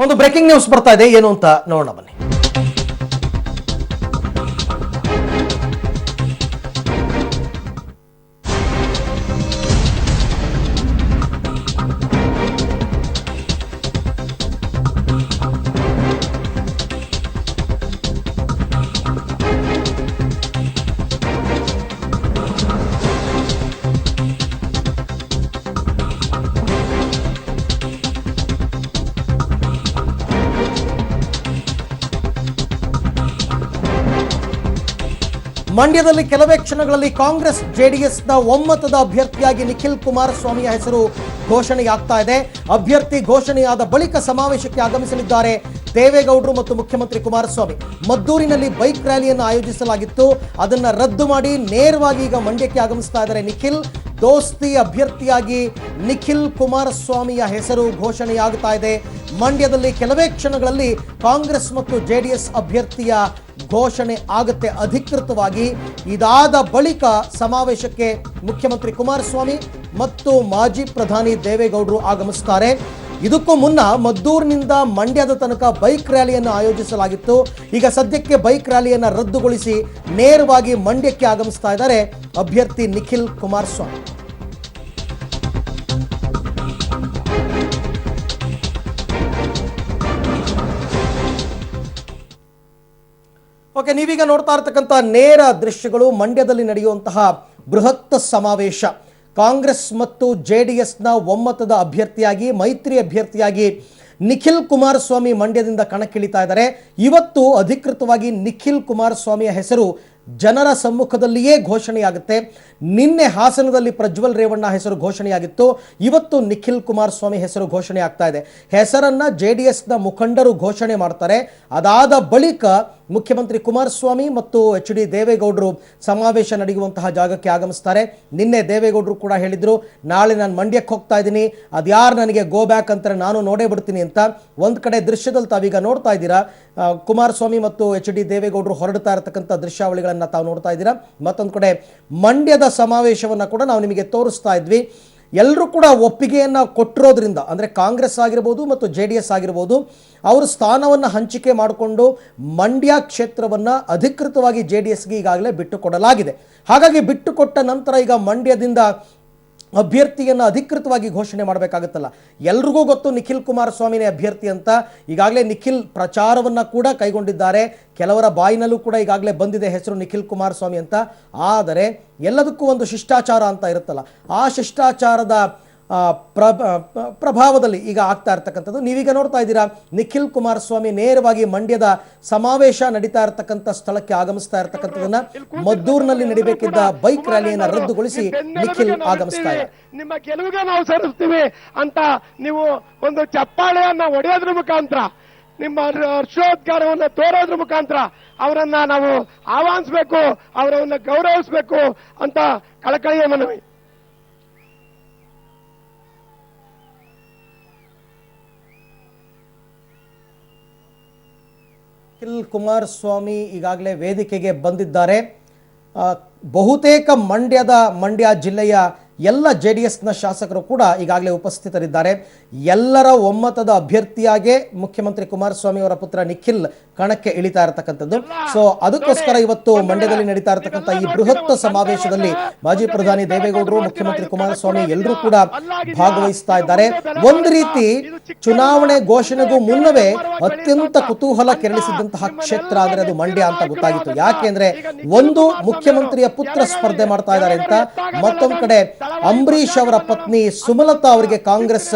ಒಂದು breaking news ಬರ್ತಾ ಇದೆ, ಏನು ಅಂತ ನೋಡೋಣ ಬನ್ನಿ. ಮಂಡ್ಯದಲ್ಲಿ ಕೆಲವೇ ಕ್ಷಣಗಳಲ್ಲಿ ಕಾಂಗ್ರೆಸ್ ಜೆಡಿಎಸ್ನ ಒಮ್ಮತದ ಅಭ್ಯರ್ಥಿಯಾಗಿ ನಿಖಿಲ್ ಕುಮಾರಸ್ವಾಮಿಯ ಹೆಸರು ಘೋಷಣೆಯಾಗ್ತಾ ಇದೆ. ಅಭ್ಯರ್ಥಿ ಘೋಷಣೆಯಾದ ಬಳಿಕ ಸಮಾವೇಶಕ್ಕೆ ಆಗಮಿಸಲಿದ್ದಾರೆ ದೇವೇಗೌಡರು ಮತ್ತು ಮುಖ್ಯಮಂತ್ರಿ ಕುಮಾರಸ್ವಾಮಿ. ಮದ್ದೂರಿನಲ್ಲಿ ಬೈಕ್ ರ್ಯಾಲಿಯನ್ನು ಆಯೋಜಿಸಲಾಗಿತ್ತು, ಅದನ್ನು ರದ್ದು ಮಾಡಿ ನೇರವಾಗಿ ಈಗ ಮಂಡ್ಯಕ್ಕೆ ಆಗಮಿಸ್ತಾ ಇದ್ದಾರೆ ನಿಖಿಲ್. ದೋಸ್ತಿ ಅಭ್ಯರ್ಥಿಯಾಗಿ ನಿಖಿಲ್ ಕುಮಾರಸ್ವಾಮಿಯ ಹೆಸರು ಘೋಷಣೆಯಾಗುತ್ತಾ ಇದೆ. ಮಂಡ್ಯದಲ್ಲಿ ಕೆಲವೇ ಕ್ಷಣಗಳಲ್ಲಿ ಕಾಂಗ್ರೆಸ್ ಮತ್ತು ಜೆಡಿಎಸ್ ಅಭ್ಯರ್ಥಿಯ ಘೋಷಣೆ ಆಗುತ್ತೆ ಅಧಿಕೃತವಾಗಿ. ಇದಾದ ಬಳಿಕ ಸಮಾವೇಶಕ್ಕೆ ಮುಖ್ಯಮಂತ್ರಿ ಕುಮಾರಸ್ವಾಮಿ ಮತ್ತು ಮಾಜಿ ಪ್ರಧಾನಿ ದೇವೇಗೌಡರು ಆಗಮಿಸುತ್ತಾರೆ. ಇದಕ್ಕೂ ಮುನ್ನ ಮದ್ದೂರಿನಿಂದ ಮಂಡ್ಯದ ತನಕ ಬೈಕ್ ರ್ಯಾಲಿಯನ್ನು ಆಯೋಜಿಸಲಾಗಿತ್ತು. ಈಗ ಸದ್ಯಕ್ಕೆ ಬೈಕ್ ರ್ಯಾಲಿಯನ್ನು ರದ್ದುಗೊಳಿಸಿ ನೇರವಾಗಿ ಮಂಡ್ಯಕ್ಕೆ ಆಗಮಿಸ್ತಾ ಇದ್ದಾರೆ ಅಭ್ಯರ್ಥಿ ನಿಖಿಲ್ ಕುಮಾರಸ್ವಾಮಿ. ಓಕೆ, ನೀವೀಗ ನೋಡ್ತಾ ಇರತಕ್ಕಂಥ ನೇರ ದೃಶ್ಯಗಳು ಮಂಡ್ಯದಲ್ಲಿ ನಡೆಯುವಂತಹ ಬೃಹತ್ ಸಮಾವೇಶ. ಕಾಂಗ್ರೆಸ್ ಮತ್ತು ಜೆಡಿಎಸ್ನ ಒಮ್ಮತದ ಅಭ್ಯರ್ಥಿಯಾಗಿ, ಮೈತ್ರಿ ಅಭ್ಯರ್ಥಿಯಾಗಿ ನಿಖಿಲ್ ಕುಮಾರಸ್ವಾಮಿ ಮಂಡ್ಯದಿಂದ ಕಣಕ್ಕಿಳಿತಾ ಇದ್ದಾರೆ. ಇವತ್ತು ಅಧಿಕೃತವಾಗಿ ನಿಖಿಲ್ ಕುಮಾರಸ್ವಾಮಿಯ ಹೆಸರು ಜನರ ಸಮ್ಮುಖದಲ್ಲಿಯೇ ಘೋಷಣೆಯಾಗುತ್ತೆ. ನಿನ್ನೆ ಹಾಸನದಲ್ಲಿ ಪ್ರಜ್ವಲ್ ರೇವಣ್ಣ ಹೆಸರು ಘೋಷಣೆಯಾಗಿತ್ತು. ಇವತ್ತು ನಿಖಿಲ್ ಕುಮಾರಸ್ವಾಮಿ ಹೆಸರು ಘೋಷಣೆ ಆಗ್ತಾ ಇದೆ. ಹೆಸರನ್ನ ಜೆಡಿಎಸ್ನ ಮುಖಂಡರು ಘೋಷಣೆ ಮಾಡ್ತಾರೆ. ಅದಾದ ಬಳಿಕ ಮುಖ್ಯಮಂತ್ರಿ ಕುಮಾರಸ್ವಾಮಿ ಮತ್ತು ಎಚ್ ಡಿ ದೇವೇಗೌಡರು ಸಮಾವೇಶ ನಡೆಯುವಂತಹ ಜಾಗಕ್ಕೆ ಆಗಮಿಸ್ತಾರೆ. ನಿನ್ನೆ ದೇವೇಗೌಡರು ಕೂಡ ಹೇಳಿದ್ರು, ನಾಳೆ ನಾನು ಮಂಡ್ಯಕ್ಕೆ ಹೋಗ್ತಾ ಇದ್ದೀನಿ, ಅದ್ಯಾರು ನನಗೆ ಗೋ ಬ್ಯಾಕ್ ಅಂತಾರೆ ನಾನು ನೋಡೇ ಬಿಡ್ತೀನಿ ಅಂತ. ಒಂದು ಕಡೆ ದೃಶ್ಯದಲ್ಲಿ ತಾವೀಗ ನೋಡ್ತಾ ಇದ್ದೀರಾ, ಕುಮಾರಸ್ವಾಮಿ ಮತ್ತು ಎಚ್ ಡಿ ದೇವೇಗೌಡರು ಹೊರಡ್ತಾ ಇರತಕ್ಕಂಥ ದೃಶ್ಯಾವಳಿಗಳನ್ನು ತಾವು ನೋಡ್ತಾ ಇದ್ದೀರಾ. ಮತ್ತೊಂದು ಕಡೆ ಮಂಡ್ಯದ ಸಮಾವೇಶವನ್ನು ಕೂಡ ನಾವು ನಿಮಗೆ ತೋರಿಸ್ತಾ ಇದ್ವಿ. ಎಲ್ಲರೂ ಕೂಡ ಒಪ್ಪಿಗೆಯನ್ನು ಕೊಟ್ಟಿರೋದ್ರಿಂದ, ಅಂದರೆ ಕಾಂಗ್ರೆಸ್ ಆಗಿರ್ಬೋದು ಮತ್ತು ಜೆ ಡಿ ಎಸ್ ಆಗಿರ್ಬೋದು, ಅವರು ಸ್ಥಾನವನ್ನು ಹಂಚಿಕೆ ಮಾಡಿಕೊಂಡು ಮಂಡ್ಯ ಕ್ಷೇತ್ರವನ್ನು ಅಧಿಕೃತವಾಗಿ ಜೆ ಡಿ ಎಸ್ಗೆ ಈಗಾಗಲೇ ಬಿಟ್ಟುಕೊಡಲಾಗಿದೆ. ಹಾಗಾಗಿ ಬಿಟ್ಟುಕೊಟ್ಟ ನಂತರ ಈಗ ಮಂಡ್ಯದಿಂದ ಅಭ್ಯರ್ಥಿಯನ್ನು ಅಧಿಕೃತವಾಗಿ ಘೋಷಣೆ ಮಾಡಬೇಕಾಗುತ್ತಲ್ಲ. ಎಲ್ರಿಗೂ ಗೊತ್ತು ನಿಖಿಲ್ ಕುಮಾರಸ್ವಾಮಿನೇ ಅಭ್ಯರ್ಥಿ ಅಂತ. ಈಗಾಗಲೇ ನಿಖಿಲ್ ಪ್ರಚಾರವನ್ನು ಕೂಡ ಕೈಗೊಂಡಿದ್ದಾರೆ. ಕೆಲವರ ಬಾಯಿನಲ್ಲೂ ಕೂಡ ಈಗಾಗಲೇ ಬಂದಿದೆ ಹೆಸರು ನಿಖಿಲ್ ಕುಮಾರಸ್ವಾಮಿ ಅಂತ. ಆದರೆ ಎಲ್ಲದಕ್ಕೂ ಒಂದು ಶಿಷ್ಟಾಚಾರ ಅಂತ ಇರುತ್ತಲ್ಲ, ಆ ಶಿಷ್ಟಾಚಾರದ ಪ್ರಭಾವದಲ್ಲಿ ಈಗ ಆಗ್ತಾ ಇರ್ತಕ್ಕಂಥದ್ದು. ನೀವೀಗ ನೋಡ್ತಾ ಇದ್ದೀರಾ, ನಿಖಿಲ್ ಕುಮಾರಸ್ವಾಮಿ ನೇರವಾಗಿ ಮಂಡ್ಯದ ಸಮಾವೇಶ ನಡೀತಾ ಇರತಕ್ಕಂಥ ಸ್ಥಳಕ್ಕೆ ಆಗಮಿಸ್ತಾ ಇರತಕ್ಕಂಥದನ್ನ, ಮದ್ದೂರಿನಲ್ಲಿ ನಡೀಬೇಕಿದ್ದ ಬೈಕ್ ರ್ಯಾಲಿಯನ್ನು ರದ್ದುಗೊಳಿಸಿ ನಿಖಿಲ್ ಆಗಮಿಸ್ತಾ ಇದ್ದಾರೆ. ನಿಮ್ಮ ಗೆಲುವಿಗೆ ನಾವು ಸರಿಸ್ತೀವಿ ಅಂತ ನೀವು ಒಂದು ಚಪ್ಪಾಳೆಯನ್ನ ಹೊಡೆಯೋದ್ರ ಮುಖಾಂತರ, ನಿಮ್ಮ ಹರ್ಷೋದ್ಗಾರವನ್ನು ತೋರೋದ್ರ ಮುಖಾಂತರ ಅವರನ್ನ ನಾವು ಆಹ್ವಾನಿಸಬೇಕು, ಅವರನ್ನ ಗೌರವಿಸಬೇಕು ಅಂತ ಕಳಕಳಿಯ ಮನವಿ. ನಿಖಿಲ್ ಕುಮಾರಸ್ವಾಮಿ ಈಗಾಗಲೇ ವೇದಿಕೆಗೆ ಬಂದಿದ್ದಾರೆ. ಬಹುತೇಕ ಮಂಡ್ಯ ಜಿಲ್ಲೆಯ ಎಲ್ಲ ಜೆ ಡಿ ಎಸ್ನ ಶಾಸಕರು ಕೂಡ ಈಗಾಗಲೇ ಉಪಸ್ಥಿತರಿದ್ದಾರೆ. ಎಲ್ಲರ ಒಮ್ಮತದ ಅಭ್ಯರ್ಥಿಯಾಗೇ ಮುಖ್ಯಮಂತ್ರಿ ಕುಮಾರಸ್ವಾಮಿ ಅವರ ಪುತ್ರ ನಿಖಿಲ್ ಕಣಕ್ಕೆ ಇಳಿತಾ ಇರತಕ್ಕಂಥದ್ದು. ಸೊ ಅದಕ್ಕೋಸ್ಕರ ಇವತ್ತು ಮಂಡ್ಯದಲ್ಲಿ ನಡೀತಾ ಇರತಕ್ಕಂಥ ಈ ಬೃಹತ್ ಸಮಾವೇಶದಲ್ಲಿ ಮಾಜಿ ಪ್ರಧಾನಿ ದೇವೇಗೌಡರು, ಮುಖ್ಯಮಂತ್ರಿ ಕುಮಾರಸ್ವಾಮಿ ಎಲ್ಲರೂ ಕೂಡ ಭಾಗವಹಿಸ್ತಾ ಇದ್ದಾರೆ. ಒಂದು ರೀತಿ ಚುನಾವಣೆ ಘೋಷಣೆಗೂ ಮುನ್ನವೇ ಅತ್ಯಂತ ಕುತೂಹಲ ಕೆರಳಿಸಿದಂತಹ ಕ್ಷೇತ್ರ ಅಂದರೆ ಅದು ಮಂಡ್ಯ ಅಂತ ಗೊತ್ತಾಗಿತ್ತು. ಯಾಕೆಂದ್ರೆ ಒಂದು ಮುಖ್ಯಮಂತ್ರಿಯ ಪುತ್ರ ಸ್ಪರ್ಧೆ ಮಾಡ್ತಾ ಇದ್ದಾರೆ ಅಂತ, ಮತ್ತೊಂದು ಕಡೆ ಅಂಬರೀಷ್ ಅವರ ಪತ್ನಿ ಸುಮಲತಾ ಅವರಿಗೆ ಕಾಂಗ್ರೆಸ್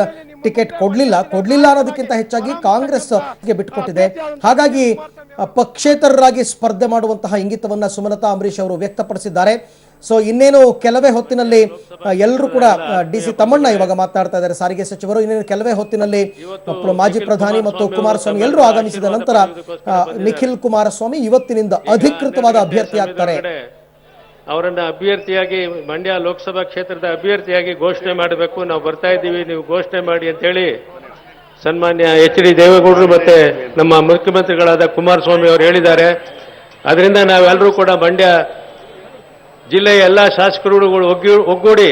ಟಿಕೆಟ್ ಕೊಡ್ಲಿಲ್ಲ ಅನ್ನೋದಕ್ಕಿಂತ ಹೆಚ್ಚಾಗಿ ಕಾಂಗ್ರೆಸ್ ಬಿಟ್ಟುಕೊಟ್ಟಿದೆ. ಹಾಗಾಗಿ ಪಕ್ಷೇತರರಾಗಿ ಸ್ಪರ್ಧೆ ಮಾಡುವಂತಹ ಇಂಗಿತವನ್ನ ಸುಮಲತಾ ಅಂಬರೀಷ್ ಅವರು ವ್ಯಕ್ತಪಡಿಸಿದ್ದಾರೆ. ಸೊ ಇನ್ನೇನು ಕೆಲವೇ ಹೊತ್ತಿನಲ್ಲಿ ಎಲ್ಲರೂ ಕೂಡ ಡಿ ಸಿ ತಮ್ಮಣ್ಣ ಇವಾಗ ಮಾತನಾಡ್ತಾ ಇದ್ದಾರೆ, ಸಾರಿಗೆ ಸಚಿವರು. ಇನ್ನೇನು ಕೆಲವೇ ಹೊತ್ತಿನಲ್ಲಿ ಮಾಜಿ ಪ್ರಧಾನಿ ಮತ್ತು ಕುಮಾರಸ್ವಾಮಿ ಎಲ್ಲರೂ ಆಗಮಿಸಿದ ನಂತರ ನಿಖಿಲ್ ಕುಮಾರಸ್ವಾಮಿ ಇವತ್ತಿನಿಂದ ಅಧಿಕೃತವಾದ ಅಭ್ಯರ್ಥಿ ಆಗ್ತಾರೆ. ಅವರನ್ನ ಅಭ್ಯರ್ಥಿಯಾಗಿ ಮಂಡ್ಯ ಲೋಕಸಭಾ ಕ್ಷೇತ್ರದ ಅಭ್ಯರ್ಥಿಯಾಗಿ ಘೋಷಣೆ ಮಾಡಬೇಕು, ನಾವು ಬರ್ತಾ ಇದ್ದೀವಿ, ನೀವು ಘೋಷಣೆ ಮಾಡಿ ಅಂತೇಳಿ ಸನ್ಮಾನ್ಯ ಎಚ್ ಡಿ ದೇವೇಗೌಡರು ಮತ್ತೆ ನಮ್ಮ ಮುಖ್ಯಮಂತ್ರಿಗಳಾದ ಕುಮಾರಸ್ವಾಮಿ ಅವರು ಹೇಳಿದ್ದಾರೆ. ಅದರಿಂದ ನಾವೆಲ್ಲರೂ ಕೂಡ ಮಂಡ್ಯ ಜಿಲ್ಲೆಯ ಎಲ್ಲ ಶಾಸಕರುಗಳು ಒಗ್ಗೂಡಿ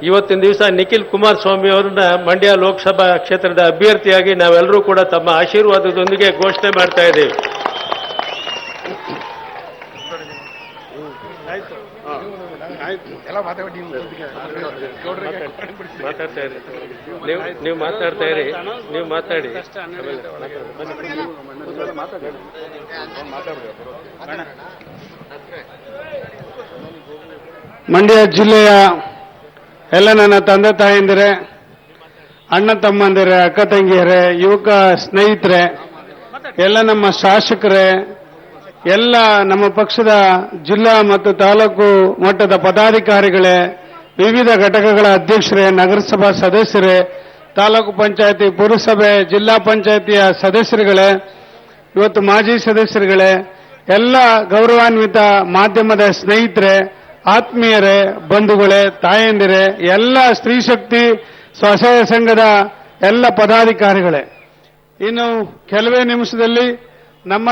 ಇವತ್ತಿನ ದಿವಸ ನಿಖಿಲ್ ಕುಮಾರಸ್ವಾಮಿ ಅವರನ್ನ ಮಂಡ್ಯ ಲೋಕಸಭಾ ಕ್ಷೇತ್ರದ ಅಭ್ಯರ್ಥಿಯಾಗಿ ನಾವೆಲ್ಲರೂ ಕೂಡ ತಮ್ಮ ಆಶೀರ್ವಾದದೊಂದಿಗೆ ಘೋಷಣೆ ಮಾಡ್ತಾ ಇದ್ದೀವಿ. ಮಾತಾಡ್ತಾ ಇರಿ, ನೀವು ಮಾತಾಡ್ತಾ ಇರಿ, ನೀವು ಮಾತಾಡಿ. ಮಂಡ್ಯ ಜಿಲ್ಲೆಯ ಎಲ್ಲ ನನ್ನ ತಂದೆ ತಾಯಂದಿರೇ, ಅಣ್ಣ ತಮ್ಮಂದಿರೇ, ಅಕ್ಕ ತಂಗಿಯರೇ, ಯುವಕ ಸ್ನೇಹಿತರೆ, ಎಲ್ಲ ನಮ್ಮ ಶಾಸಕರೇ, ಎಲ್ಲ ನಮ್ಮ ಪಕ್ಷದ ಜಿಲ್ಲಾ ಮತ್ತು ತಾಲೂಕು ಮಟ್ಟದ ಪದಾಧಿಕಾರಿಗಳೇ, ವಿವಿಧ ಘಟಕಗಳ ಅಧ್ಯಕ್ಷರೇ, ನಗರಸಭಾ ಸದಸ್ಯರೇ, ತಾಲೂಕು ಪಂಚಾಯತಿ, ಪುರಸಭೆ, ಜಿಲ್ಲಾ ಪಂಚಾಯತಿಯ ಸದಸ್ಯರುಗಳೇ, ಇವತ್ತು ಮಾಜಿ ಸದಸ್ಯರುಗಳೇ, ಎಲ್ಲ ಗೌರವಾನ್ವಿತ ಮಾಧ್ಯಮದ ಸ್ನೇಹಿತರೆ, ಆತ್ಮೀಯರೇ, ಬಂಧುಗಳೇ, ತಾಯಂದಿರೇ, ಎಲ್ಲ ಸ್ತ್ರೀ ಶಕ್ತಿ ಸ್ವಸಹಾಯ ಸಂಘದ ಎಲ್ಲ ಪದಾಧಿಕಾರಿಗಳೇ, ಇನ್ನು ಕೆಲವೇ ನಿಮಿಷದಲ್ಲಿ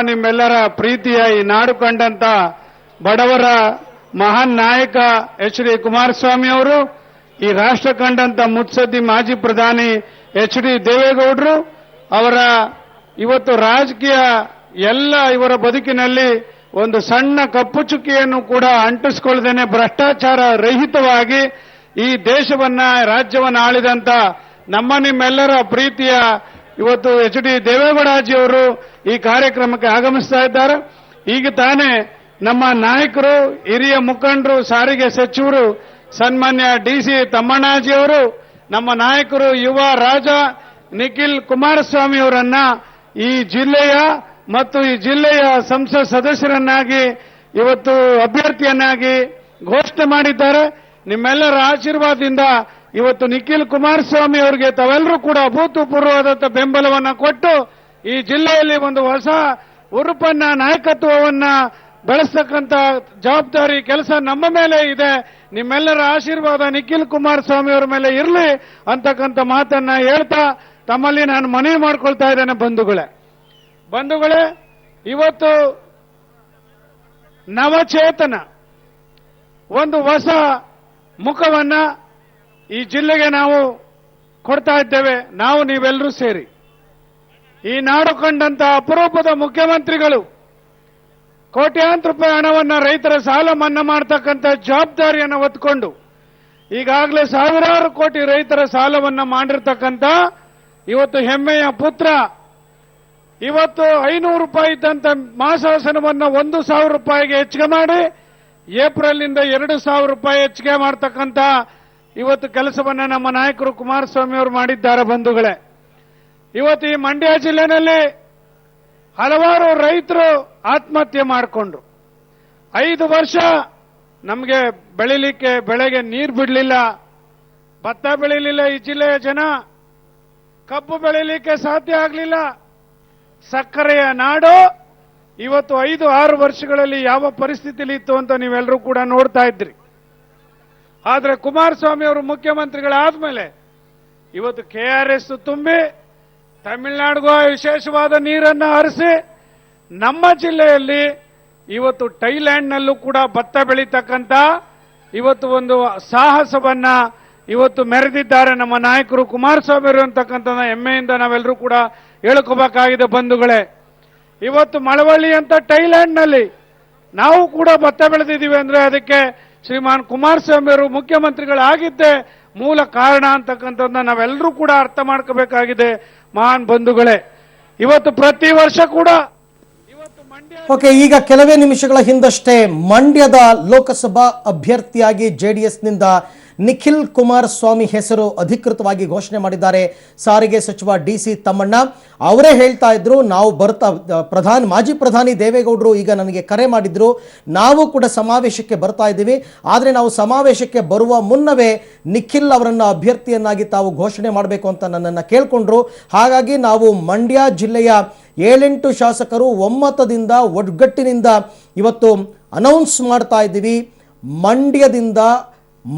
ನಿಮ್ಮೆಲ್ಲರ ಪ್ರೀತಿಯ ಈ ನಾಡು ಕಂಡಂತ ಬಡವರ ಮಹಾನ್ ನಾಯಕ ಎಚ್.ಡಿ. ಕುಮಾರಸ್ವಾಮಿ ಅವರು, ಈ ರಾಷ್ಟ್ರ ಕಂಡಂತ ಮುತ್ಸದ್ದಿ ಮಾಜಿ ಪ್ರಧಾನಿ ಎಚ್.ಡಿ. ದೇವೇಗೌಡರು ಅವರ ಇವತ್ತು ರಾಜಕೀಯ ಎಲ್ಲ ಇವರ ಬದುಕಿನಲ್ಲಿ ಒಂದು ಸಣ್ಣ ಕಪ್ಪು ಚುಕ್ಕಿಯನ್ನು ಕೂಡ ಅಂಟಿಸಿಕೊಳ್ಳದೇನೆ ಭ್ರಷ್ಟಾಚಾರ ರಹಿತವಾಗಿ ಈ ದೇಶವನ್ನ ರಾಜ್ಯವನ್ನ ಆಳಿದಂತ ನಿಮ್ಮೆಲ್ಲರ ಪ್ರೀತಿಯ ಇವತ್ತು ಎಚ್.ಡಿ. ದೇವೇಗೌಡಜಿಯವರು ಈ ಕಾರ್ಯಕ್ರಮಕ್ಕೆ ಆಗಮಿಸ್ತಾ ಇದ್ದಾರೆ. ಈಗ ತಾನೇ ನಮ್ಮ ನಾಯಕರು, ಹಿರಿಯ ಮುಖಂಡರು, ಸಾರಿಗೆ ಸಚಿವರು ಸನ್ಮಾನ್ಯ ಡಿ.ಸಿ. ತಮ್ಮಣ್ಣಜಿಯವರು, ನಮ್ಮ ನಾಯಕರು, ಯುವ ರಾಜ ನಿಖಿಲ್ ಕುಮಾರಸ್ವಾಮಿ ಅವರನ್ನ ಈ ಜಿಲ್ಲೆಯ ಮತ್ತು ಈ ಜಿಲ್ಲೆಯ ಸಂಸತ್ ಸದಸ್ಯರನ್ನಾಗಿ ಇವತ್ತು ಅಭ್ಯರ್ಥಿಯನ್ನಾಗಿ ಘೋಷಣೆ ಮಾಡಿದ್ದಾರೆ. ನಿಮ್ಮೆಲ್ಲರ ಆಶೀರ್ವಾದದಿಂದ ಇವತ್ತು ನಿಖಿಲ್ ಕುಮಾರಸ್ವಾಮಿ ಅವರಿಗೆ ತಾವೆಲ್ಲರೂ ಕೂಡ ಅಭೂತಪೂರ್ವವಾದಂತಹ ಬೆಂಬಲವನ್ನ ಕೊಟ್ಟು ಈ ಜಿಲ್ಲೆಯಲ್ಲಿ ಒಂದು ಹೊಸ ಉರುಪನ್ನ, ನಾಯಕತ್ವವನ್ನ ಬೆಳೆಸ್ತಕ್ಕಂಥ ಜವಾಬ್ದಾರಿ ಕೆಲಸ ನಮ್ಮ ಮೇಲೆ ಇದೆ. ನಿಮ್ಮೆಲ್ಲರ ಆಶೀರ್ವಾದ ನಿಖಿಲ್ ಕುಮಾರಸ್ವಾಮಿ ಅವರ ಮೇಲೆ ಇರಲಿ ಅಂತಕ್ಕಂಥ ಮಾತನ್ನ ಹೇಳ್ತಾ ತಮ್ಮಲ್ಲಿ ನಾನು ಮನವಿ ಮಾಡ್ಕೊಳ್ತಾ ಇದ್ದೇನೆ. ಬಂಧುಗಳೇ, ಇವತ್ತು ನವಚೇತನ ಒಂದು ಹೊಸ ಮುಖವನ್ನ ಈ ಜಿಲ್ಲೆಗೆ ನಾವು ಕೊಡ್ತಾ ಇದ್ದೇವೆ. ನೀವೆಲ್ಲರೂ ಸೇರಿ ಈ ನಾಡು ಕಂಡಂತ ಅಪರೂಪದ ಮುಖ್ಯಮಂತ್ರಿಗಳು ಕೋಟ್ಯಾಂತರ ರೂಪಾಯಿ ಹಣವನ್ನ ರೈತರ ಸಾಲ ಮನ್ನಾ ಮಾಡತಕ್ಕಂಥ ಜವಾಬ್ದಾರಿಯನ್ನು ಹೊತ್ತುಕೊಂಡು ಈಗಾಗಲೇ ಸಾವಿರಾರು ಕೋಟಿ ರೈತರ ಸಾಲವನ್ನ ಮಾಡಿರ್ತಕ್ಕಂಥ ಇವತ್ತು ಹೆಮ್ಮೆಯ ಪುತ್ರ ಇವತ್ತು 500 ರೂಪಾಯಿ ಇದ್ದಂತ ಮಾಸಾಸನವನ್ನ 1,000 ರೂಪಾಯಿಗೆ ಹೆಚ್ಚಿಗೆ ಮಾಡಿ ಏಪ್ರಿಲ್ನಿಂದ 2,000 ರೂಪಾಯಿ ಹೆಚ್ಚಿಗೆ ಮಾಡತಕ್ಕಂಥ ಇವತ್ತು ಕೆಲಸವನ್ನ ನಮ್ಮ ನಾಯಕರು ಕುಮಾರಸ್ವಾಮಿ ಅವರು ಮಾಡಿದ್ದಾರೆ. ಬಂಧುಗಳೇ, ಇವತ್ತು ಈ ಮಂಡ್ಯ ಜಿಲ್ಲೆನಲ್ಲಿ ಹಲವಾರು ರೈತರು ಆತ್ಮಹತ್ಯೆ ಮಾಡಿಕೊಂಡ್ರು. 5 ವರ್ಷ ನಮಗೆ ಬೆಳೆಗೆ ನೀರು ಬಿಡಲಿಲ್ಲ, ಭತ್ತ ಬೆಳೀಲಿಲ್ಲ, ಈ ಜಿಲ್ಲೆಯ ಜನ ಕಬ್ಬು ಬೆಳೀಲಿಕ್ಕೆ ಸಾಧ್ಯ ಆಗಲಿಲ್ಲ. ಸಕ್ಕರೆಯ ನಾಡು ಇವತ್ತು 5-6 ವರ್ಷಗಳಲ್ಲಿ ಯಾವ ಪರಿಸ್ಥಿತಿಯಲ್ಲಿ ಇತ್ತು ಅಂತ ನೀವೆಲ್ಲರೂ ಕೂಡ ನೋಡ್ತಾ ಇದ್ರಿ. ಆದರೆ ಕುಮಾರಸ್ವಾಮಿ ಅವರು ಮುಖ್ಯಮಂತ್ರಿಗಳಾದ್ಮೇಲೆ ಇವತ್ತು KRS ತುಂಬಿ ತಮಿಳುನಾಡಿಗೂ ವಿಶೇಷವಾದ ನೀರನ್ನು ಹರಿಸಿ ನಮ್ಮ ಜಿಲ್ಲೆಯಲ್ಲಿ ಇವತ್ತು ಥೈಲ್ಯಾಂಡ್ನಲ್ಲೂ ಕೂಡ ಭತ್ತ ಬೆಳೀತಕ್ಕಂಥ ಇವತ್ತು ಒಂದು ಸಾಹಸವನ್ನ ಇವತ್ತು ಮೆರೆದಿದ್ದಾರೆ ನಮ್ಮ ನಾಯಕರು ಕುಮಾರಸ್ವಾಮಿ ಅವರು ಅಂತಕ್ಕಂಥ ಹೆಮ್ಮೆಯಿಂದ ನಾವೆಲ್ಲರೂ ಕೂಡ ಹೇಳ್ಕೋಬೇಕಾಗಿದೆ. ಬಂಧುಗಳೇ, ಇವತ್ತು ಮಳವಳ್ಳಿ ಅಂತ ಥೈಲ್ಯಾಂಡ್ನಲ್ಲಿ ನಾವು ಕೂಡ ಭತ್ತ ಬೆಳೆದಿದ್ದೀವಿ ಅಂದ್ರೆ ಅದಕ್ಕೆ ಶ್ರೀಮಾನ್ ಕುಮಾರಸ್ವಾಮಿ ಅವರು ಮುಖ್ಯಮಂತ್ರಿಗಳಾಗಿದ್ದೇ ಮೂಲ ಕಾರಣ ಅಂತಕ್ಕಂಥದ್ದನ್ನ ನಾವೆಲ್ಲರೂ ಕೂಡ ಅರ್ಥ ಮಾಡ್ಕೋಬೇಕಾಗಿದೆ. ಮಹಾನ್ ಬಂಧುಗಳೇ, ಇವತ್ತು ಪ್ರತಿ ವರ್ಷ ಕೂಡ ಓಕೆ, ಈಗ ಕೆಲವೇ ನಿಮಿಷಗಳ ಹಿಂದಷ್ಟೇ ಮಂಡ್ಯದ ಲೋಕಸಭಾ ಅಭ್ಯರ್ಥಿಯಾಗಿ ಜೆಡಿಎಸ್ನಿಂದ ನಿಖಿಲ್ ಕುಮಾರಸ್ವಾಮಿ ಹೆಸರು ಅಧಿಕೃತವಾಗಿ ಘೋಷಣೆ ಮಾಡಿದ್ದಾರೆ ಸಾರಿಗೆ ಸಚಿವ ಡಿ.ಸಿ. ತಮ್ಮಣ್ಣ. ಅವರೇ ಹೇಳ್ತಾ ಇದ್ರು, ನಾವು ಮಾಜಿ ಪ್ರಧಾನಿ ದೇವೇಗೌಡರು ಈಗ ನನಗೆ ಕರೆ ಮಾಡಿದ್ರು, ನಾವು ಕೂಡ ಸಮಾವೇಶಕ್ಕೆ ಬರ್ತಾ ಇದ್ದೀವಿ, ಆದರೆ ನಾವು ಸಮಾವೇಶಕ್ಕೆ ಬರುವ ಮುನ್ನವೇ ನಿಖಿಲ್ ಅವರನ್ನು ಅಭ್ಯರ್ಥಿಯನ್ನಾಗಿ ತಾವು ಘೋಷಣೆ ಮಾಡಬೇಕು ಅಂತ ನನ್ನನ್ನು ಕೇಳಿಕೊಂಡ್ರು. ಹಾಗಾಗಿ ನಾವು ಮಂಡ್ಯ ಜಿಲ್ಲೆಯ 7-8 ಶಾಸಕರು ಒಮ್ಮತದಿಂದ ಒಗ್ಗಟ್ಟಿನಿಂದ ಇವತ್ತು ಅನೌನ್ಸ್ ಮಾಡ್ತಾ ಇದ್ದೀವಿ, ಮಂಡ್ಯದಿಂದ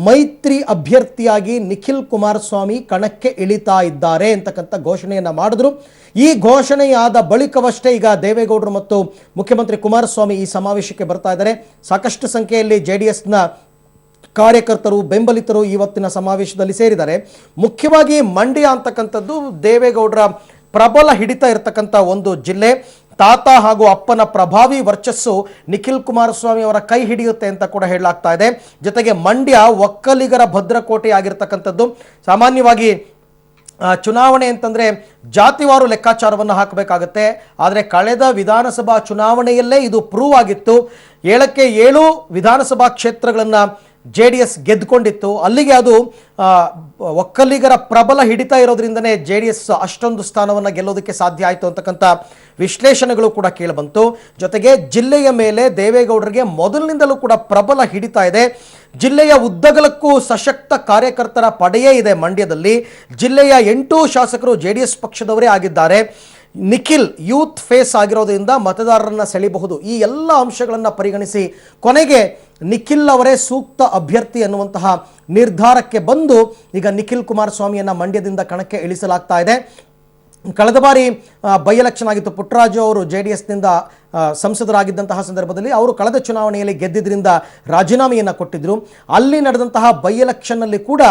ಮೈತ್ರಿ ಅಭ್ಯರ್ಥಿಯಾಗಿ ನಿಖಿಲ್ ಕುಮಾರಸ್ವಾಮಿ ಕಣಕ್ಕೆ ಇಳಿತಾ ಇದ್ದಾರೆ ಅಂತಕ್ಕಂಥ ಘೋಷಣೆಯನ್ನು ಮಾಡಿದ್ರು. ಈ ಘೋಷಣೆಯಾದ ಬಳಿಕವಷ್ಟೇ ಈಗ ದೇವೇಗೌಡರು ಮತ್ತು ಮುಖ್ಯಮಂತ್ರಿ ಕುಮಾರಸ್ವಾಮಿ ಈ ಸಮಾವೇಶಕ್ಕೆ ಬರ್ತಾ ಇದ್ದಾರೆ. ಸಾಕಷ್ಟು ಸಂಖ್ಯೆಯಲ್ಲಿ JDSನ ಕಾರ್ಯಕರ್ತರು ಬೆಂಬಲಿತರು ಇವತ್ತಿನ ಸಮಾವೇಶದಲ್ಲಿ ಸೇರಿದ್ದಾರೆ. ಮುಖ್ಯವಾಗಿ ಮಂಡ್ಯ ಅಂತಕ್ಕಂಥದ್ದು ದೇವೇಗೌಡರ ಪ್ರಬಲ ಹಿಡಿತ ಇರತಕ್ಕಂಥ ಒಂದು ಜಿಲ್ಲೆ. ತಾತ ಹಾಗೂ ಅಪ್ಪನ ಪ್ರಭಾವಿ ವರ್ಚಸ್ಸು ನಿಖಿಲ್ ಕುಮಾರಸ್ವಾಮಿ ಅವರ ಕೈ ಹಿಡಿಯುತ್ತೆ ಅಂತ ಕೂಡ ಹೇಳಲಾಗ್ತಾ ಇದೆ. ಜೊತೆಗೆ ಮಂಡ್ಯ ಒಕ್ಕಲಿಗರ ಭದ್ರಕೋಟೆ ಆಗಿರ್ತಕ್ಕಂಥದ್ದು. ಸಾಮಾನ್ಯವಾಗಿ ಚುನಾವಣೆ ಅಂತಂದರೆ ಜಾತಿವಾರು ಲೆಕ್ಕಾಚಾರವನ್ನು ಹಾಕಬೇಕಾಗತ್ತೆ. ಆದರೆ ಕಳೆದ ವಿಧಾನಸಭಾ ಚುನಾವಣೆಯಲ್ಲೇ ಇದು ಪ್ರೂವ್ ಆಗಿತ್ತು. 7ಕ್ಕೆ 7 ವಿಧಾನಸಭಾ ಕ್ಷೇತ್ರಗಳನ್ನು JDS ಗೆದ್ದುಕೊಂಡಿತ್ತು. ಅಲ್ಲಿಗೆ ಅದು ಒಕ್ಕಲಿಗರ ಪ್ರಬಲ ಹಿಡಿತ ಇರೋದ್ರಿಂದನೇ JDS ಅಷ್ಟೊಂದು ಸ್ಥಾನವನ್ನು ಗೆಲ್ಲೋದಕ್ಕೆ ಸಾಧ್ಯ ಆಯಿತು ಅಂತಕ್ಕಂಥ ವಿಶ್ಲೇಷಣೆಗಳು ಕೂಡ ಕೇಳಿಬಂತು. ಜೊತೆಗೆ ಜಿಲ್ಲೆಯ ಮೇಲೆ ದೇವೇಗೌಡರಿಗೆ ಮೊದಲಿನಿಂದಲೂ ಕೂಡ ಪ್ರಬಲ ಹಿಡಿತ ಇದೆ. ಜಿಲ್ಲೆಯ ಉದ್ದಗಲಕ್ಕೂ ಸಶಕ್ತ ಕಾರ್ಯಕರ್ತರ ಪಡೆಯೇ ಇದೆ ಮಂಡ್ಯದಲ್ಲಿ. ಜಿಲ್ಲೆಯ 8 ಶಾಸಕರು JDS ಪಕ್ಷದವರೇ ಆಗಿದ್ದಾರೆ. ನಿಖಿಲ್ ಯೂತ್ ಫೇಸ್ ಆಗಿರೋದ್ರಿಂದ ಮತದಾರರನ್ನ ಸೆಳೆಯಬಹುದು. ಈ ಎಲ್ಲ ಅಂಶಗಳನ್ನು ಪರಿಗಣಿಸಿ ಕೊನೆಗೆ ನಿಖಿಲ್ ಅವರೇ ಸೂಕ್ತ ಅಭ್ಯರ್ಥಿ ಅನ್ನುವಂತಹ ನಿರ್ಧಾರಕ್ಕೆ ಬಂದು ಈಗ ನಿಖಿಲ್ ಕುಮಾರಸ್ವಾಮಿಯನ್ನು ಮಂಡ್ಯದಿಂದ ಕಣಕ್ಕೆ ಇಳಿಸಲಾಗ್ತಾ ಇದೆ. ಕಳೆದ ಬಾರಿ ಬೈ ಎಲೆಕ್ಷನ್ ಆಗಿತ್ತು. ಪುಟ್ಟರಾಜು ಅವರು JDSನಿಂದ ಸಂಸದರಾಗಿದ್ದಂತಹ ಸಂದರ್ಭದಲ್ಲಿ ಅವರು ಕಳೆದ ಚುನಾವಣೆಯಲ್ಲಿ ಗೆದ್ದಿದ್ದರಿಂದ ರಾಜೀನಾಮೆಯನ್ನು ಕೊಟ್ಟಿದ್ದರು. ಅಲ್ಲಿ ನಡೆದಂತಹ ಬೈ ಎಲೆಕ್ಷನ್ನಲ್ಲಿ ಕೂಡ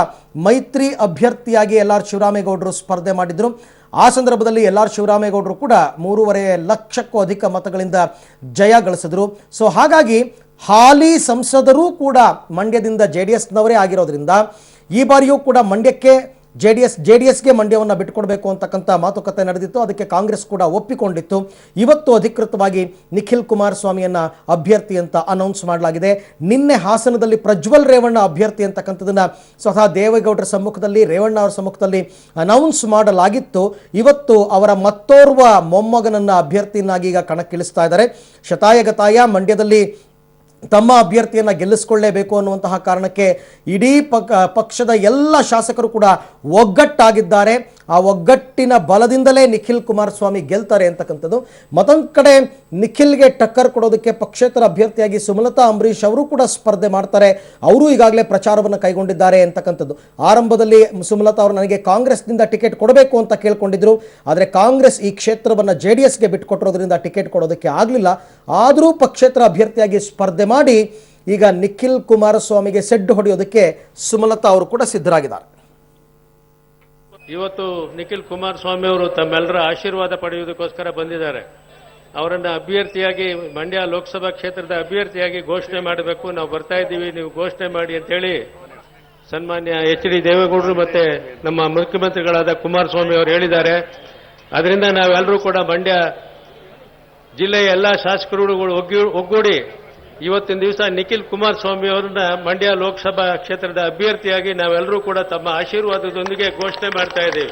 ಮೈತ್ರಿ ಅಭ್ಯರ್ಥಿಯಾಗಿ LR ಶಿವರಾಮೇಗೌಡರು ಸ್ಪರ್ಧೆ ಮಾಡಿದರು. ಆ ಸಂದರ್ಭದಲ್ಲಿ LR ಶಿವರಾಮೇಗೌಡರು ಕೂಡ 3.5 ಲಕ್ಷಕ್ಕೂ ಅಧಿಕ ಮತಗಳಿಂದ ಜಯ ಗಳಿಸಿದ್ರು. ಸೊ ಹಾಗಾಗಿ ಹಾಲಿ ಸಂಸದರೂ ಕೂಡ ಮಂಡ್ಯದಿಂದ JDSನವರೇ ಆಗಿರೋದ್ರಿಂದ ಈ ಬಾರಿಯೂ ಕೂಡ ಮಂಡ್ಯಕ್ಕೆ JDSಗೆ ಮಂಡ್ಯವನ್ನು ಬಿಟ್ಟುಕೊಡಬೇಕು ಅಂತಕ್ಕಂಥ ಮಾತುಕತೆ ನಡೆದಿತ್ತು. ಅದಕ್ಕೆ ಕಾಂಗ್ರೆಸ್ ಕೂಡ ಒಪ್ಪಿಕೊಂಡಿತ್ತು. ಇವತ್ತು ಅಧಿಕೃತವಾಗಿ ನಿಖಿಲ್ ಕುಮಾರಸ್ವಾಮಿಯನ್ನು ಅಭ್ಯರ್ಥಿ ಅಂತ ಅನೌನ್ಸ್ ಮಾಡಲಾಗಿದೆ. ನಿನ್ನೆ ಹಾಸನದಲ್ಲಿ ಪ್ರಜ್ವಲ್ ರೇವಣ್ಣ ಅಭ್ಯರ್ಥಿ ಅಂತಕ್ಕಂಥದ್ದನ್ನು ಸ್ವತಃ ದೇವೇಗೌಡರ ಸಮ್ಮುಖದಲ್ಲಿ, ರೇವಣ್ಣ ಅವರ ಸಮ್ಮುಖದಲ್ಲಿ ಅನೌನ್ಸ್ ಮಾಡಲಾಗಿತ್ತು. ಇವತ್ತು ಅವರ ಮತ್ತೋರ್ವ ಮೊಮ್ಮಗನನ್ನು ಅಭ್ಯರ್ಥಿಯನ್ನಾಗಿ ಈಗ ಕಣಕ್ಕಿಳಿಸ್ತಾ ಇದ್ದಾರೆ. ಶತಾಯಗತಾಯ ಮಂಡ್ಯದಲ್ಲಿ ತಮ್ಮ ಅಭ್ಯರ್ಥಿಯನ್ನು ಗೆಲ್ಲಿಸಿಕೊಳ್ಳಲೇಬೇಕು ಅನ್ನುವಂತಹ ಕಾರಣಕ್ಕೆ ಇಡೀ ಪಕ್ಷದ ಎಲ್ಲ ಶಾಸಕರು ಕೂಡ ಒಗ್ಗಟ್ಟಾಗಿದ್ದಾರೆ. ಆ ಒಗ್ಗಟ್ಟಿನ ಬಲದಿಂದಲೇ ನಿಖಿಲ್ ಕುಮಾರಸ್ವಾಮಿ ಗೆಲ್ತಾರೆ ಅಂತಕ್ಕಂಥದ್ದು. ಮತ್ತೊಂದು ಕಡೆ ನಿಖಿಲ್ಗೆ ಟಕ್ಕರ್ ಕೊಡೋದಕ್ಕೆ ಪಕ್ಷೇತರ ಅಭ್ಯರ್ಥಿಯಾಗಿ ಸುಮಲತಾ ಅಂಬರೀಶ್ ಅವರು ಕೂಡ ಸ್ಪರ್ಧೆ ಮಾಡ್ತಾರೆ. ಅವರು ಈಗಾಗಲೇ ಪ್ರಚಾರವನ್ನು ಕೈಗೊಂಡಿದ್ದಾರೆ ಅಂತಕ್ಕಂಥದ್ದು. ಆರಂಭದಲ್ಲಿ ಸುಮಲತಾ ಅವರು ನನಗೆ ಕಾಂಗ್ರೆಸ್ನಿಂದ ಟಿಕೆಟ್ ಕೊಡಬೇಕು ಅಂತ ಕೇಳ್ಕೊಂಡಿದ್ರು. ಆದರೆ ಕಾಂಗ್ರೆಸ್ ಈ ಕ್ಷೇತ್ರವನ್ನು JDSಗೆ ಬಿಟ್ಟುಕೊಟ್ಟಿರೋದ್ರಿಂದ ಟಿಕೆಟ್ ಕೊಡೋದಕ್ಕೆ ಆಗಲಿಲ್ಲ. ಆದರೂ ಪಕ್ಷೇತರ ಅಭ್ಯರ್ಥಿಯಾಗಿ ಸ್ಪರ್ಧೆ ಮಾಡಿ ಈಗ ನಿಖಿಲ್ ಕುಮಾರಸ್ವಾಮಿಗೆ ಸೆಡ್ಡು ಹೊಡೆಯೋದಕ್ಕೆ ಸುಮಲತಾ ಅವರು ಕೂಡ ಸಿದ್ಧರಾಗಿದ್ದಾರೆ. ಇವತ್ತು ನಿಖಿಲ್ ಕುಮಾರಸ್ವಾಮಿ ಅವರು ತಮ್ಮೆಲ್ಲರ ಆಶೀರ್ವಾದ ಪಡೆಯುವುದಕ್ಕೋಸ್ಕರ ಬಂದಿದ್ದಾರೆ. ಅವರನ್ನು ಅಭ್ಯರ್ಥಿಯಾಗಿ ಮಂಡ್ಯ ಲೋಕಸಭಾ ಕ್ಷೇತ್ರದ ಅಭ್ಯರ್ಥಿಯಾಗಿ ಘೋಷಣೆ ಮಾಡಬೇಕು, ನಾವು ಬರ್ತಾ ಇದ್ದೀವಿ, ನೀವು ಘೋಷಣೆ ಮಾಡಿ ಅಂತೇಳಿ ಸನ್ಮಾನ್ಯ HD ದೇವೇಗೌಡರು ಮತ್ತೆ ನಮ್ಮ ಮುಖ್ಯಮಂತ್ರಿಗಳಾದ ಕುಮಾರಸ್ವಾಮಿ ಅವರು ಹೇಳಿದ್ದಾರೆ. ಅದರಿಂದ ನಾವೆಲ್ಲರೂ ಕೂಡ ಮಂಡ್ಯ ಜಿಲ್ಲೆಯ ಎಲ್ಲ ಶಾಸಕರುಗಳು ಒಗ್ಗೂಡಿ ಇವತ್ತಿನ ದಿವಸ ನಿಖಿಲ್ ಕುಮಾರಸ್ವಾಮಿ ಅವರನ್ನ ಮಂಡ್ಯ ಲೋಕಸಭಾ ಕ್ಷೇತ್ರದ ಅಭ್ಯರ್ಥಿಯಾಗಿ ನಾವೆಲ್ಲರೂ ಕೂಡ ತಮ್ಮ ಆಶೀರ್ವಾದದೊಂದಿಗೆ ಘೋಷಣೆ ಮಾಡ್ತಾ ಇದ್ದೀವಿ.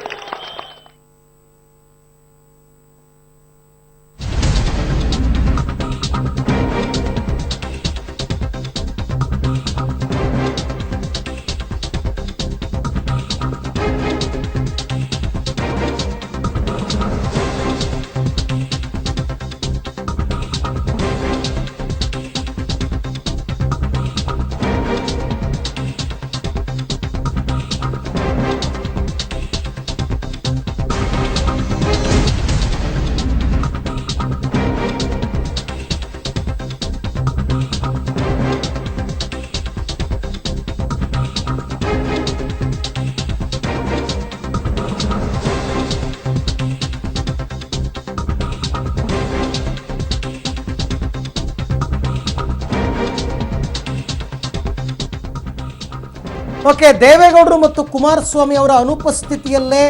ಓಕೆ, ದೇವೇಗೌಡರು ಮತ್ತು ಕುಮಾರಸ್ವಾಮಿ ಅವರ ಅನುಪಸ್ಥಿತಿಯಲ್ಲೇ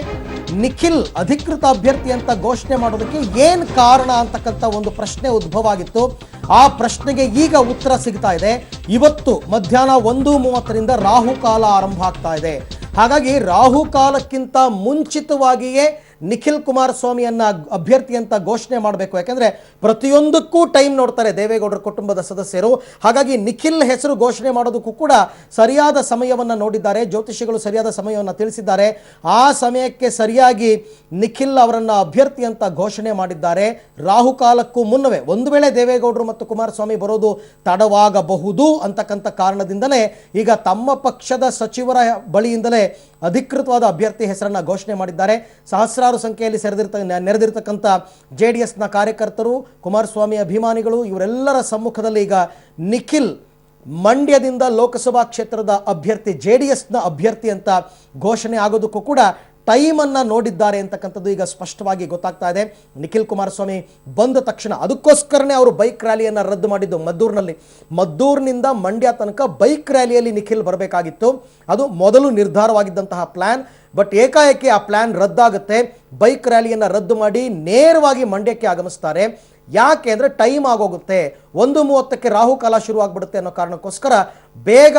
ನಿಖಿಲ್ ಅಧಿಕೃತ ಅಭ್ಯರ್ಥಿ ಅಂತ ಘೋಷಣೆ ಮಾಡೋದಕ್ಕೆ ಏನು ಕಾರಣ ಅಂತಕ್ಕಂಥ ಒಂದು ಪ್ರಶ್ನೆ ಉದ್ಭವ ಆಗಿತ್ತು. ಆ ಪ್ರಶ್ನೆಗೆ ಈಗ ಉತ್ತರ ಸಿಗ್ತಾ ಇದೆ. ಇವತ್ತು ಮಧ್ಯಾಹ್ನ 1:30ರಿಂದ ರಾಹುಕಾಲ ಆರಂಭ ಆಗ್ತಾ ಇದೆ. ಹಾಗಾಗಿ ರಾಹುಕಾಲಕ್ಕಿಂತ ಮುಂಚಿತವಾಗಿಯೇ ನಿಖಿಲ್ ಕುಮಾರಸ್ವಾಮಿಯನ್ನ ಅಭ್ಯರ್ಥಿ ಅಂತ ಘೋಷಣೆ ಮಾಡಬೇಕು. ಯಾಕಂದರೆ ಪ್ರತಿಯೊಂದಕ್ಕೂ ಟೈಮ್ ನೋಡ್ತಾರೆ ದೇವೇಗೌಡರ ಕುಟುಂಬದ ಸದಸ್ಯರು. ಹಾಗಾಗಿ ನಿಖಿಲ್ ಹೆಸರು ಘೋಷಣೆ ಮಾಡೋದಕ್ಕೂ ಕೂಡ ಸರಿಯಾದ ಸಮಯವನ್ನು ನೋಡಿದ್ದಾರೆ. ಜ್ಯೋತಿಷಿಗಳು ಸರಿಯಾದ ಸಮಯವನ್ನು ತಿಳಿಸಿದ್ದಾರೆ. ಆ ಸಮಯಕ್ಕೆ ಸರಿಯಾಗಿ ನಿಖಿಲ್ ಅವರನ್ನು ಅಭ್ಯರ್ಥಿ ಅಂತ ಘೋಷಣೆ ಮಾಡಿದ್ದಾರೆ. ರಾಹುಕಾಲಕ್ಕೂ ಮುನ್ನವೇ ಒಂದು ವೇಳೆ ದೇವೇಗೌಡರು ಮತ್ತು ಕುಮಾರಸ್ವಾಮಿ ಬರೋದು ತಡವಾಗಬಹುದು ಅಂತಕ್ಕಂಥ ಕಾರಣದಿಂದಲೇ ಈಗ ತಮ್ಮ ಪಕ್ಷದ ಸಚಿವರ ಬಳಿಯಿಂದಲೇ ಅಧಿಕೃತವಾದ ಅಭ್ಯರ್ಥಿ ಹೆಸರನ್ನು ಘೋಷಣೆ ಮಾಡಿದ್ದಾರೆ. ಸಹಸ್ರಾರು ಸಂಖ್ಯೆಯಲ್ಲಿ ನೆರೆದಿರ್ತಕ್ಕಂಥ JDSನ ಕಾರ್ಯಕರ್ತರು, ಕುಮಾರಸ್ವಾಮಿ ಅಭಿಮಾನಿಗಳು ಇವರೆಲ್ಲರ ಸಮ್ಮುಖದಲ್ಲಿ ಈಗ ನಿಖಿಲ್ ಮಂಡ್ಯದಿಂದ ಲೋಕಸಭಾ ಕ್ಷೇತ್ರದ ಅಭ್ಯರ್ಥಿ JDSನ ಅಭ್ಯರ್ಥಿ ಅಂತ ಘೋಷಣೆ ಆಗೋದಕ್ಕೂ ಕೂಡ ಟೈಮನ್ನು ನೋಡಿದ್ದಾರೆ ಅಂತಕ್ಕಂಥದ್ದು ಈಗ ಸ್ಪಷ್ಟವಾಗಿ ಗೊತ್ತಾಗ್ತಾ ಇದೆ. ನಿಖಿಲ್ ಕುಮಾರಸ್ವಾಮಿ ಬಂದ ತಕ್ಷಣ ಅದಕ್ಕೋಸ್ಕರನೇ ಅವರು ಬೈಕ್ ರ್ಯಾಲಿಯನ್ನು ರದ್ದು ಮಾಡಿದ್ದು. ಮದ್ದೂರಿನಿಂದ ಮಂಡ್ಯ ತನಕ ಬೈಕ್ ರ್ಯಾಲಿಯಲ್ಲಿ ನಿಖಿಲ್ ಬರಬೇಕಾಗಿತ್ತು. ಅದು ಮೊದಲು ನಿರ್ಧಾರವಾಗಿದ್ದಂತಹ ಪ್ಲ್ಯಾನ್. ಬಟ್ ಏಕಾಏಕಿ ಆ ಪ್ಲ್ಯಾನ್ ರದ್ದಾಗುತ್ತೆ. ಬೈಕ್ ರ್ಯಾಲಿಯನ್ನು ರದ್ದು ಮಾಡಿ ನೇರವಾಗಿ ಮಂಡ್ಯಕ್ಕೆ ಆಗಮಿಸ್ತಾರೆ. ಯಾಕೆ ಅಂದರೆ ಟೈಮ್ ಆಗೋಗುತ್ತೆ, 1:30ಕ್ಕೆ ರಾಹುಕಾಲ ಶುರುವಾಗ್ಬಿಡುತ್ತೆ ಅನ್ನೋ ಕಾರಣಕ್ಕೋಸ್ಕರ ಬೇಗ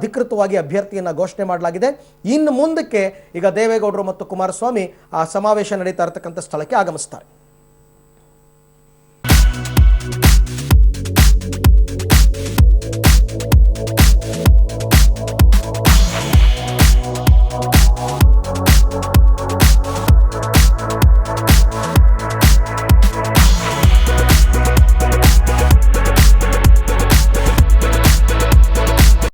ಅಧಿಕೃತವಾಗಿ ಅಭ್ಯರ್ಥಿಯನ್ನು ಘೋಷಣೆ ಮಾಡಲಾಗಿದೆ. ಇನ್ನು ಮುಂದಕ್ಕೆ ಈಗ ದೇವೇಗೌಡರು ಮತ್ತು ಕುಮಾರಸ್ವಾಮಿ ಆ ಸಮಾವೇಶ ನಡೀತಾ ಇರತಕ್ಕಂಥ ಸ್ಥಳಕ್ಕೆ ಆಗಮಿಸ್ತಾರೆ.